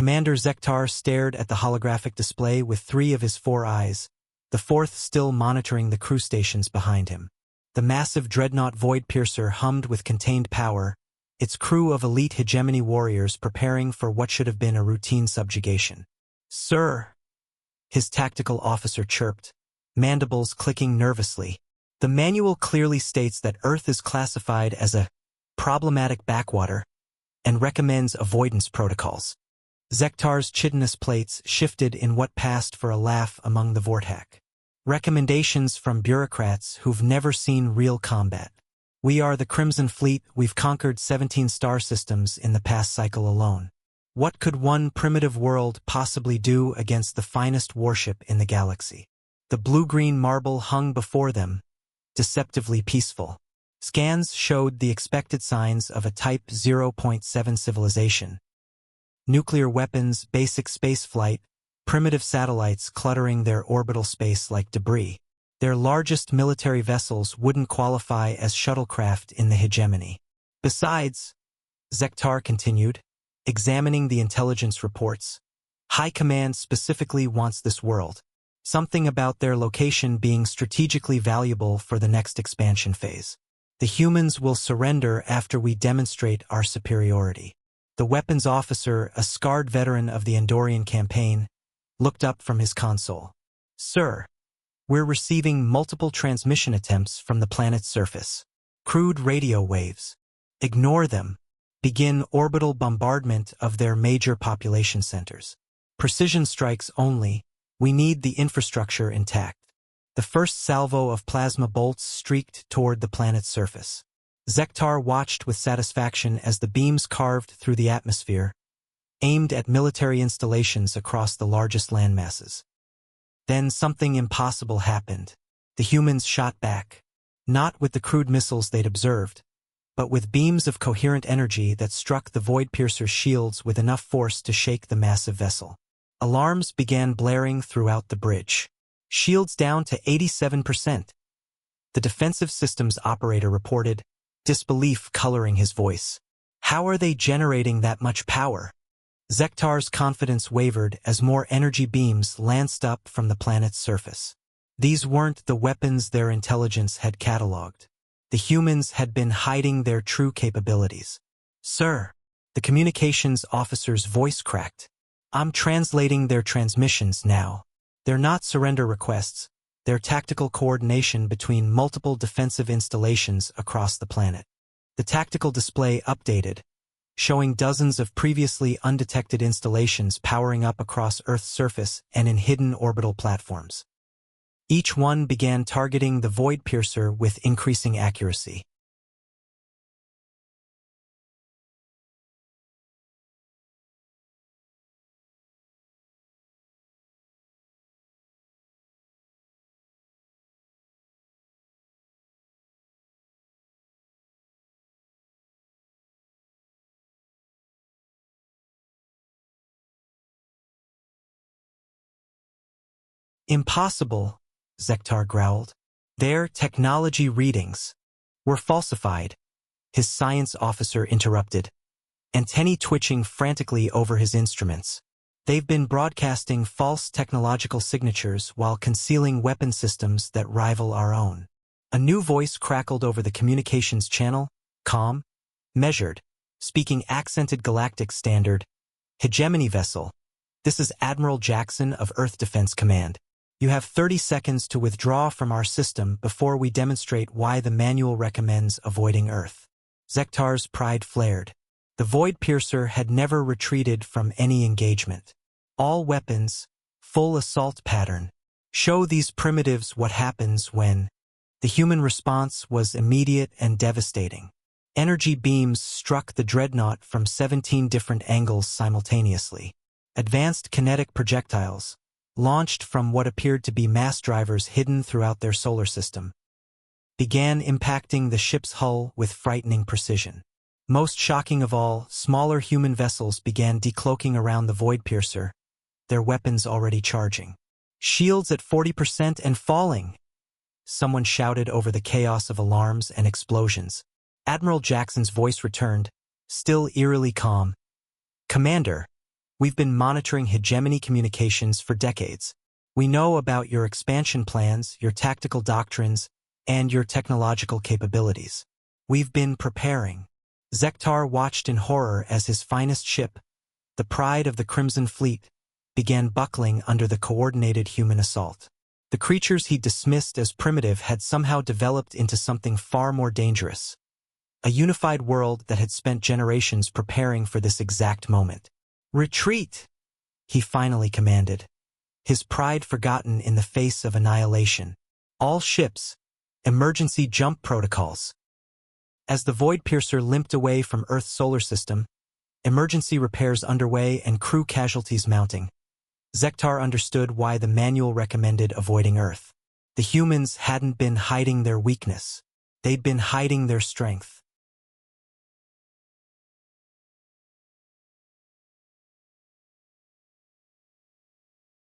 Commander Zektar stared at the holographic display with 3 of his 4 eyes, the 4th still monitoring the crew stations behind him. The massive dreadnought Void Piercer hummed with contained power, its crew of elite hegemony warriors preparing for what should have been a routine subjugation. "Sir," his tactical officer chirped, mandibles clicking nervously. "The manual clearly states that Earth is classified as a problematic backwater and recommends avoidance protocols." Zektar's chitinous plates shifted in what passed for a laugh among the Vortak. "Recommendations from bureaucrats who've never seen real combat. We are the Crimson Fleet, we've conquered 17 star systems in the past cycle alone. What could one primitive world possibly do against the finest warship in the galaxy?" The blue-green marble hung before them, deceptively peaceful. Scans showed the expected signs of a Type 0.7 civilization. Nuclear weapons, basic spaceflight, primitive satellites cluttering their orbital space like debris. Their largest military vessels wouldn't qualify as shuttlecraft in the hegemony. "Besides," Zektar continued, examining the intelligence reports, "High Command specifically wants this world. Something about their location being strategically valuable for the next expansion phase. The humans will surrender after we demonstrate our superiority." The weapons officer, a scarred veteran of the Andorian campaign, looked up from his console. "Sir, we're receiving multiple transmission attempts from the planet's surface. Crude radio waves. Ignore them. Begin orbital bombardment of their major population centers. Precision strikes only. We need the infrastructure intact." The first salvo of plasma bolts streaked toward the planet's surface. Zektar watched with satisfaction as the beams carved through the atmosphere, aimed at military installations across the largest landmasses. Then something impossible happened. The humans shot back, not with the crude missiles they'd observed, but with beams of coherent energy that struck the Void Piercer's shields with enough force to shake the massive vessel. Alarms began blaring throughout the bridge. "Shields down to 87%. The defensive systems operator reported, disbelief coloring his voice. "How are they generating that much power?" Zektar's confidence wavered as more energy beams lanced up from the planet's surface. These weren't the weapons their intelligence had catalogued. The humans had been hiding their true capabilities. "Sir," the communications officer's voice cracked. "I'm translating their transmissions now. They're not surrender requests. They're tactical coordination between multiple defensive installations across the planet." The tactical display updated, showing dozens of previously undetected installations powering up across Earth's surface and in hidden orbital platforms. Each one began targeting the Void Piercer with increasing accuracy. "Impossible," Zektar growled. "Their technology readings were falsified," his science officer interrupted, antennae twitching frantically over his instruments. "They've been broadcasting false technological signatures while concealing weapon systems that rival our own." A new voice crackled over the communications channel, calm, measured, speaking accented galactic standard. "Hegemony vessel. This is Admiral Jackson of Earth Defense Command. You have 30 seconds to withdraw from our system before we demonstrate why the manual recommends avoiding Earth." Zektar's pride flared. The Void Piercer had never retreated from any engagement. "All weapons, full assault pattern. Show these primitives what happens when..." The human response was immediate and devastating. Energy beams struck the dreadnought from 17 different angles simultaneously. Advanced kinetic projectiles, launched from what appeared to be mass drivers hidden throughout their solar system, began impacting the ship's hull with frightening precision. Most shocking of all, smaller human vessels began decloaking around the Void Piercer, their weapons already charging. "Shields at 40% and falling," someone shouted over the chaos of alarms and explosions. Admiral Jackson's voice returned, still eerily calm. "Commander, We've been monitoring hegemony communications for decades. We know about your expansion plans, your tactical doctrines, and your technological capabilities. We've been preparing. Zektar watched in horror as his finest ship, the pride of the Crimson Fleet, began buckling under the coordinated human assault. The creatures he dismissed as primitive had somehow developed into something far more dangerous. A unified world that had spent generations preparing for this exact moment. "Retreat!" he finally commanded, his pride forgotten in the face of annihilation. "All ships, emergency jump protocols." As the Void Piercer limped away from Earth's solar system, emergency repairs underway and crew casualties mounting, Zektar understood why the manual recommended avoiding Earth. The humans hadn't been hiding their weakness. They'd been hiding their strength.